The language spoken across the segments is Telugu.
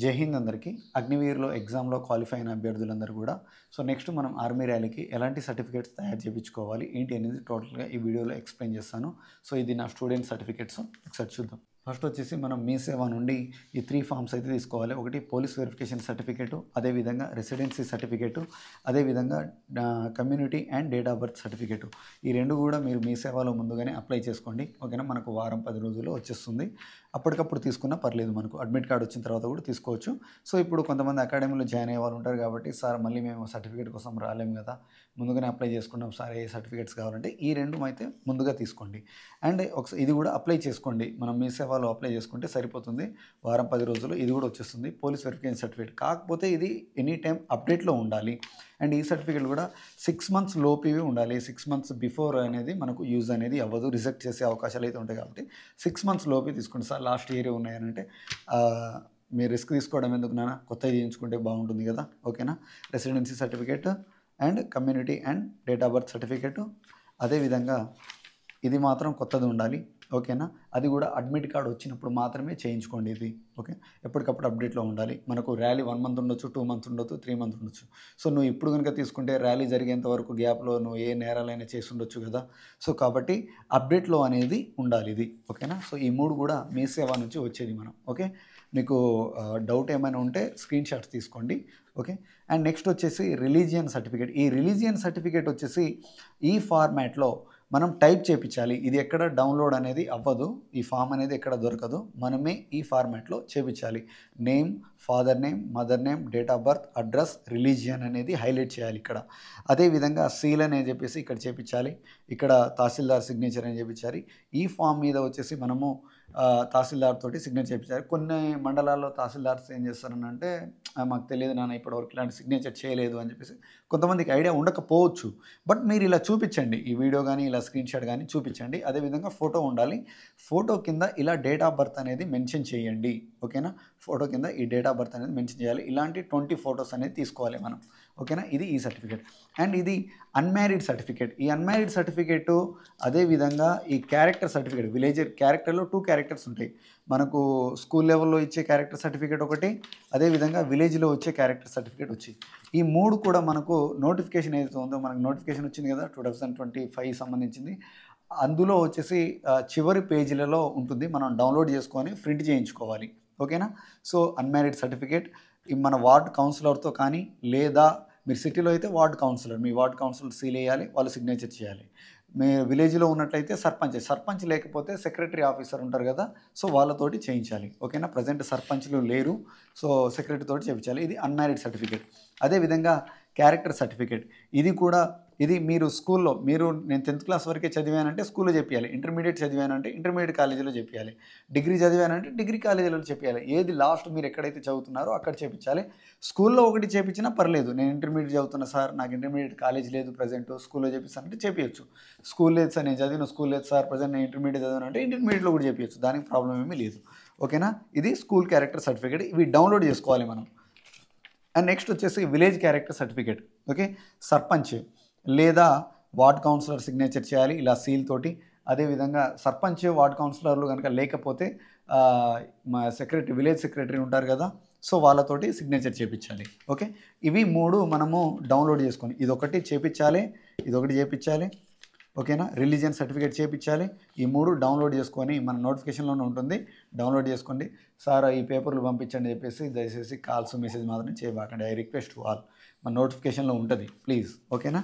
జై హింద్ అందరికీ. అగ్నివీర్‌లో ఎగ్జామ్‌లో క్వాలిఫై అయిన అభ్యర్థులందరూ కూడా నెక్స్ట్ మనం ఆర్మీ ర్యాలీకి ఎలాంటి సర్టిఫికేట్స్ తయారు చేయించుకోవాలి ఏంటి అనేది టోటల్గా ఈ వీడియోలో ఎక్స్ప్లెయిన్ చేస్తాను. ఇది నా స్టూడెంట్ సర్టిఫికేట్స్. ఒకసారి చూద్దాం. ఫస్ట్ వచ్చేసి మనం మీ సేవ నుండి ఈ 3 ఫామ్స్ అయితే తీసుకోవాలి. ఒకటి పోలీస్ వెరిఫికేషన్ సర్టిఫికేటు, అదేవిధంగా రెసిడెన్సీ సర్టిఫికేటు, అదేవిధంగా community and date of birth certificate. ఈ రెండు కూడా మీరు మీ సేవలో ముందుగానే అప్లై చేసుకోండి. ఓకేనా, మనకు వారం 10 రోజుల్లో వచ్చేస్తుంది. అప్పటికప్పుడు తీసుకున్నా పర్లేదు, మనకు అడ్మిట్ కార్డ్ వచ్చిన తర్వాత కూడా తీసుకోవచ్చు. ఇప్పుడు కొంతమంది అకాడమీలో జాయిన్ అయ్యే వాళ్ళు ఉంటారు కాబట్టి, సార్ మళ్ళీ మేము సర్టిఫికేట్ కోసం రాలేము కదా, ముందుగానే అప్లై చేసుకున్నాం సార్, ఏ సర్టిఫికేట్స్ కావాలంటే ఈ రెండు అయితే ముందుగా తీసుకోండి. అండ్ ఒకసారి ఇది కూడా అప్లై చేసుకోండి. మనం మీ సేవలో అప్లై చేసుకుంటే సరిపోతుంది. వారం 10 రోజులు ఇది కూడా వచ్చేస్తుంది, పోలీస్ వెరిఫికేషన్ సర్టిఫికేట్. కాకపోతే ఇది ఎనీ టైం అప్డేట్లో ఉండాలి. అండ్ ఈ సర్టిఫికేట్ కూడా 6 మంత్స్ లోపువి ఉండాలి. 6 మంత్స్ బిఫోర్ అనేది మనకు యూజ్ అనేది అవ్వదు, రిజెక్ట్ చేసే అవకాశాలు అయితే ఉంటాయి. కాబట్టి 6 మంత్స్ లోపే తీసుకోండి. సార్ లాస్ట్ ఇయర్ ఉన్నాయనంటే మీరు రిస్క్ తీసుకోవడం ఎందుకు నాన్న, కొత్తగా చేయించుకుంటే బాగుంటుంది కదా. ఓకేనా, residency certificate and community and date of birth certificate, అదేవిధంగా ఇది మాత్రం కొత్తది ఉండాలి. ఓకేనా, అది కూడా అడ్మిట్ కార్డ్ వచ్చినప్పుడు మాత్రమే చేయించుకోండి ఇది. ఓకే, ఎప్పటికప్పుడు అప్డేట్లో ఉండాలి. మనకు ర్యాలీ 1 మంత్ ఉండొచ్చు, 2 మంత్స్ ఉండొచ్చు, 3 మంత్స్ ఉండొచ్చు. నువ్వు ఇప్పుడు కనుక తీసుకుంటే ర్యాలీ జరిగేంత వరకు గ్యాప్లో నువ్వు ఏ నేరాలైనా చేసి ఉండొచ్చు కదా. కాబట్టి అప్డేట్లో అనేది ఉండాలి ఇది. ఓకేనా, ఈ 3 కూడా మీ సేవ నుంచి వచ్చేది మనం. ఓకే, మీకు డౌట్ ఏమైనా ఉంటే స్క్రీన్ షాట్స్ తీసుకోండి. ఓకే, అండ్ నెక్స్ట్ వచ్చేసి రిలీజియన్ సర్టిఫికేట్. ఈ రిలీజియన్ సర్టిఫికేట్ వచ్చేసి ఈ ఫార్మాట్లో మనం టైప్ చేయించాలి. ఇది ఎక్కడ డౌన్లోడ్ అనేది అవ్వదు, ఈ ఫామ్ అనేది ఎక్కడ దొరకదు, మనమే ఈ ఫార్మాట్లో చేయించాలి. Name, father name, mother name, date of birth, address, religion అనేది హైలైట్ చేయాలి ఇక్కడ. అదేవిధంగా సీల్ అని చెప్పేసి ఇక్కడ చేయించాలి. ఇక్కడ తహసీల్దార్ సిగ్నేచర్ అని చేయించాలి. ఈ ఫామ్ మీద వచ్చేసి మనము తహసీల్దార్ తోటి సిగ్నేచర్ చేయించాలి. కొన్ని మండలాల్లో తహసీల్దార్స్ ఏం చేస్తారనంటే, మాకు తెలియదు నాన్న, ఇప్పటివరకు ఇలాంటి సిగ్నేచర్ చేయలేదు అని చెప్పేసి కొంతమందికి ఐడియా ఉండకపోవచ్చు. బట్ మీరు ఇలా చూపించండి, ఈ వీడియో కానీ ఇలా స్క్రీన్ షాట్ కానీ చూపించండి. అదేవిధంగా ఫోటో ఉండాలి. ఫోటో కింద ఇలా డేట్ ఆఫ్ బర్త్ అనేది మెన్షన్ చేయండి. ఓకేనా, ఫోటో కింద ఈ డేట్ ఆఫ్ బర్త్ అనేది మెన్షన్ చేయాలి. ఇలాంటి 20 ఫొటోస్ అనేది తీసుకోవాలి మనం. ఓకేనా, ఇది ఈ సర్టిఫికేట్. అండ్ ఇది అన్మ్యారీడ్ సర్టిఫికేట్. ఈ అన్మ్యారీడ్ సర్టిఫికేటు, అదేవిధంగా ఈ క్యారెక్టర్ సర్టిఫికేట్, విలేజర్ క్యారెక్టర్లో 2 క్యారెక్టర్స్ ఉంటాయి మనకు. స్కూల్ లెవెల్లో ఇచ్చే క్యారెక్టర్ సర్టిఫికేట్ ఒకటి, అదేవిధంగా విలేజ్లో వచ్చే క్యారెక్టర్ సర్టిఫికేట్ వచ్చి, ఈ 3 కూడా మనకు నోటిఫికేషన్ ఏదైతే ఉందో, మనకు నోటిఫికేషన్ వచ్చింది కదా 2025 సంబంధించింది. అందులో వచ్చేసి చివరి పేజీలలో ఉంటుంది, మనం డౌన్లోడ్ చేసుకొని ప్రింట్ చేయించుకోవాలి. ఓకేనా, అన్మ్యారీడ్ సర్టిఫికేట్ మన వార్డ్ కౌన్సిలర్తో కానీ, లేదా మీరు సిటీలో అయితే వార్డ్ కౌన్సిలర్, మీ వార్డ్ కౌన్సిలర్ సీల్ వేయాలి, వాళ్ళు సిగ్నేచర్ చేయాలి. మీ విలేజ్లో ఉన్నట్లయితే సర్పంచ్ లేకపోతే సెక్రటరీ ఆఫీసర్ ఉంటారు కదా, వాళ్ళతోటి చేయించాలి. ఓకేనా, ప్రజెంట్ సర్పంచ్లు లేరు, సెక్రటరీ తోటి చేయించాలి. ఇది అన్మ్యారీడ్ సర్టిఫికేట్. అదేవిధంగా క్యారెక్టర్ సర్టిఫికేట్, ఇది మీరు స్కూల్లో, నేను 10th క్లాస్ వరకే చదివానంటే స్కూల్లో చెప్పాలి, ఇంటర్మీడియట్ చదివానంటే ఇంటర్మీడియట్ కాలేజీలో చెప్పాలి, డిగ్రీ చదివానంటే డిగ్రీ కాలేజీలో చెప్పాలి. ఏది లాస్ట్ మీరు ఎక్కడైతే చదువుతున్నారో అక్కడ చేయించాలి. స్కూల్లో ఒకటి చేయించినా పర్లేదు, నేను ఇంటర్మీడియట్ చదువుతున్నా సార్, నాకు ఇంటర్మీడియట్ కాలేజ్ లేదు ప్రజెంట్, స్కూల్లో చేపిస్తానంటే చేపించచ్చు. స్కూల్ లేదు సార్, నేను చదివిన స్కూల్ లేదు సార్, ప్రజెంట్ నేను ఇంటర్మీడియట్ చదివానంటే ఇంటర్మీడియట్లో కూడా చేపించచ్చు, దానికి ప్రాబ్లం ఏమీ లేదు. ఓకేనా, ఇది స్కూల్ క్యారెక్టర్ సర్టిఫికేట్. ఇవి డౌన్లోడ్ చేసుకోవాలి మనం. అండ్ నెక్స్ట్ వచ్చేసి village character certificate. Okay, sarpanch లేదా వార్డ్ కౌన్సిలర్ సిగ్నేచర్ చేయాలి ఇలా సీల్ తోటి. అదేవిధంగా సర్పంచ్, వార్డ్ కౌన్సిలర్లు కనుక లేకపోతే మా సెక్రటరీ, విలేజ్ సెక్రటరీ ఉంటారు కదా, వాళ్ళతోటి సిగ్నేచర్ చేయించాలి. ఓకే, ఇవి 3 మనము డౌన్లోడ్ చేసుకొని, ఇదొకటి చేయించాలి, ఇదొకటి చేయించాలి. ఓకేనా, రిలీజియన్ సర్టిఫికేట్ చేయించాలి. ఈ 3 డౌన్లోడ్ చేసుకొని, మన నోటిఫికేషన్లోనే ఉంటుంది, డౌన్లోడ్ చేసుకోండి. సార్ ఈ పేపర్లు పంపించండి చెప్పేసి దయచేసి కాల్స్ మెసేజ్ మాత్రం చేయబాకండి. ఐ రిక్వెస్ట్ టు ఆల్, మన నోటిఫికేషన్లో ఉంటుంది ప్లీజ్. ఓకేనా,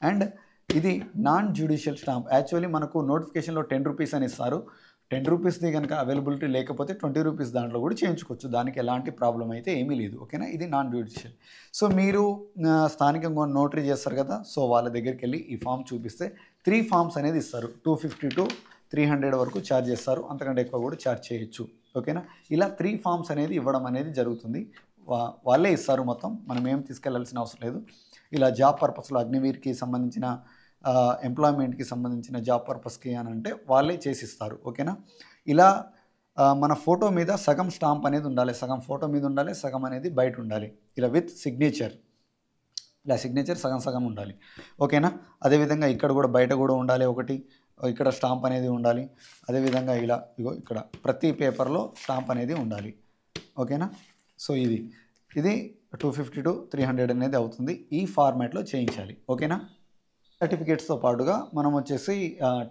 అండ్ ఇది నాన్ జ్యుడిషియల్ స్టాంప్. యాక్చువల్లీ మనకు నోటిఫికేషన్లో 10 రూపీస్ అని ఇస్తారు. 10 రూపీస్ది కనుక అవైలబిలిటీ లేకపోతే 20 రూపీస్ దాంట్లో కూడా చేయించుకోవచ్చు, దానికి ఎలాంటి ప్రాబ్లం అయితే ఏమీ లేదు. ఓకేనా, ఇది నాన్ జ్యుడిషియల్. మీరు స్థానికంగా నోటరీ చేస్తారు కదా, వాళ్ళ దగ్గరికి వెళ్ళి ఈ ఫామ్ చూపిస్తే 3 ఫామ్స్ అనేది ఇస్తారు. 250 to 300 వరకు ఛార్జ్ చేస్తారు, అంతకంటే ఎక్కువ కూడా ఛార్జ్ చేయొచ్చు. ఓకేనా, ఇలా 3 ఫామ్స్ అనేది ఇవ్వడం అనేది జరుగుతుంది. వాళ్ళే ఇస్తారు మొత్తం, మనం ఏం తీసుకెళ్లాల్సిన అవసరం లేదు. ఇలా జాబ్ పర్పస్లో అగ్నివీర్కి సంబంధించిన ఎంప్లాయ్మెంట్కి సంబంధించిన జాబ్ పర్పస్కి అని అంటే వాళ్ళే చేసిస్తారు. ఓకేనా, ఇలా మన ఫోటో మీద సగం స్టాంప్ అనేది ఉండాలి, సగం ఫోటో మీద ఉండాలి, సగం అనేది బయట ఉండాలి. ఇలా విత్ సిగ్నేచర్, ఇలా సిగ్నేచర్ సగం సగం ఉండాలి. ఓకేనా, అదేవిధంగా ఇక్కడ కూడా బయట కూడా ఉండాలి ఒకటి, ఇక్కడ స్టాంప్ అనేది ఉండాలి. అదేవిధంగా ఇలా ఇక్కడ ప్రతి పేపర్లో స్టాంప్ అనేది ఉండాలి. ఓకేనా, సో ఇది 250 to 300 అనేది అవుతుంది. ఈ ఫార్మాట్లో చేయించాలి. ఓకేనా? సర్టిఫికేట్స్తో పాటుగా మనం వచ్చేసి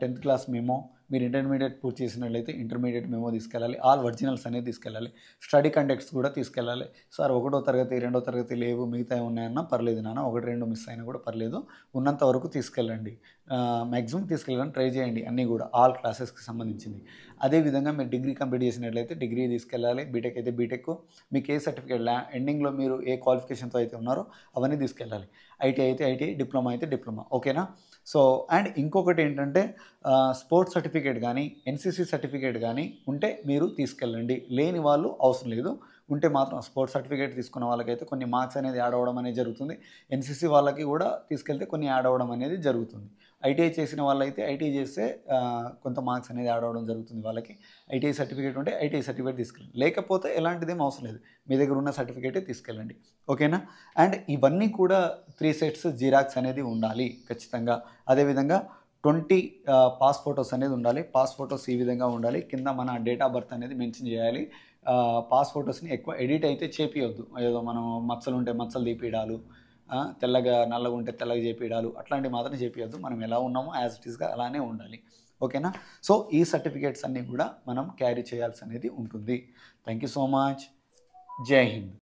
10th క్లాస్ మెమో, మీరు ఇంటర్మీడియట్ పూర్తి చేసినట్లయితే ఇంటర్మీడియట్ మెమో తీసుకెళ్ళాలి. ఆల్ ఒరిజినల్స్ అనేది తీసుకెళ్ళాలి. స్టడీ కండక్ట్స్ కూడా తీసుకెళ్ళాలి. సార్ 1వ తరగతి 2వ తరగతి లేవు, మిగతా ఉన్నాయన్నా పర్లేదు నాన్న, 1, 2 మిస్ అయినా కూడా పర్లేదు, ఉన్నంత వరకు తీసుకెళ్ళండి. మ్యాక్సిమం తీసుకెళ్ళడానికి ట్రై చేయండి, అన్నీ కూడా ఆల్ క్లాసెస్కి సంబంధించింది. అదేవిధంగా మీరు డిగ్రీ కంప్లీట్ చేసినట్లయితే డిగ్రీ తీసుకెళ్ళాలి. బీటెక్ అయితే బీటెక్, మీకు ఏ సర్టిఫికేట్ ఎండింగ్లో మీరు ఏ క్వాలిఫికేషన్తో అయితే ఉన్నారో అవన్నీ తీసుకెళ్ళాలి. ఐటీ అయితే ఐటీఐ, డిప్లొమా అయితే డిప్లొమా. ఓకేనా? సో అండ్ ఇంకొకటి ఏంటంటే స్పోర్ట్స్ సర్టిఫికేట్ కానీ ఎన్సీసీ సర్టిఫికేట్ కానీ ఉంటే మీరు తీసుకెళ్ళండి. లేని వాళ్ళు అవసరం లేదు. ఉంటే మాత్రం స్పోర్ట్స్ సర్టిఫికేట్ తీసుకున్న వాళ్ళకైతే కొన్ని మార్క్స్ అనేది యాడ్ అవ్వడం అనేది జరుగుతుంది. ఎన్సీసీ వాళ్ళకి కూడా తీసుకెళ్తే కొన్ని యాడ్ అవ్వడం అనేది జరుగుతుంది. ఐటీఐ చేసిన వాళ్ళైతే ఐటీఐ చేస్తే కొంత మార్క్స్ అనేది యాడ్ అవ్వడం జరుగుతుంది వాళ్ళకి. ఐటీఐ సర్టిఫికేట్ ఉంటే ఐటీఐ సర్టిఫికేట్ తీసుకెళ్ళండి. లేకపోతే ఎలాంటిదేం అవసరం లేదు, మీ దగ్గర ఉన్న సర్టిఫికేటే తీసుకెళ్ళండి. ఓకేనా? అండ్ ఇవన్నీ కూడా 3 sets జిరాక్స్ అనేది ఉండాలి ఖచ్చితంగా. అదేవిధంగా 20 పాస్ ఫొటోస్ అనేది ఉండాలి. పాస్ ఫొటోస్ ఈ విధంగా ఉండాలి. కింద మన డేట్ ఆఫ్ బర్త్ అనేది మెన్షన్ చేయాలి. పాస్ ఫొటోస్ని ఎక్కువ ఎడిట్ అయితే చేపియొద్దు. ఏదో మనం మచ్చలు ఉంటే మచ్చలు తీపియడాలు, తెల్లగా నల్లగా ఉంటే తెల్లగా చేపియడాలు అట్లాంటివి మాత్రం చేపియొద్దు. మనం ఎలా ఉన్నామో యాజ్ ఇట్ ఈస్గా అలానే ఉండాలి. ఓకేనా? సో ఈ సర్టిఫికేట్స్ అన్నీ కూడా మనం క్యారీ చేయాల్సి అనేది ఉంటుంది. Thank you so much. జై హింద్.